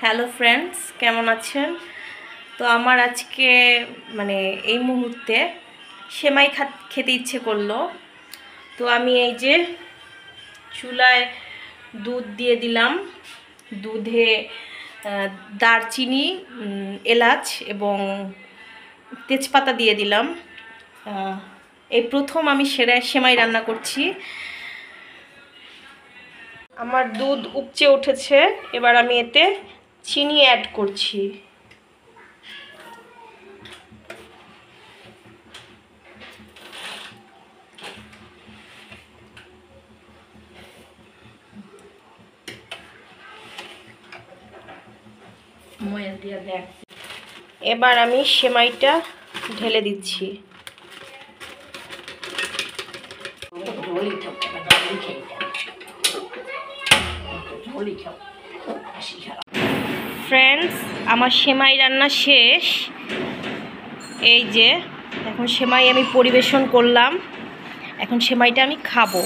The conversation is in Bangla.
হ্যালো ফ্রেন্ডস, কেমন আছেন? তো আমার আজকে এই মুহূর্তে সেমাই খেতে ইচ্ছে করলো। তো আমি এই যে চুলায় দুধ দিয়ে দিলাম। দুধে দারচিনি, এলাচ এবং তেজপাতা দিয়ে দিলাম। এই প্রথম আমি সেমাই রান্না করছি। আমার দুধ উপচে উঠেছে, এবার আমি এতে চিনি অ্যাড করছি। এবার আমি সেমাইটা ঢেলে দিচ্ছি। ফ্রেন্ডস, আমার সেমাই রান্না শেষ। এই যে এখন সেমাই আমি পরিবেশন করলাম। এখন সেমাইটা আমি খাবো।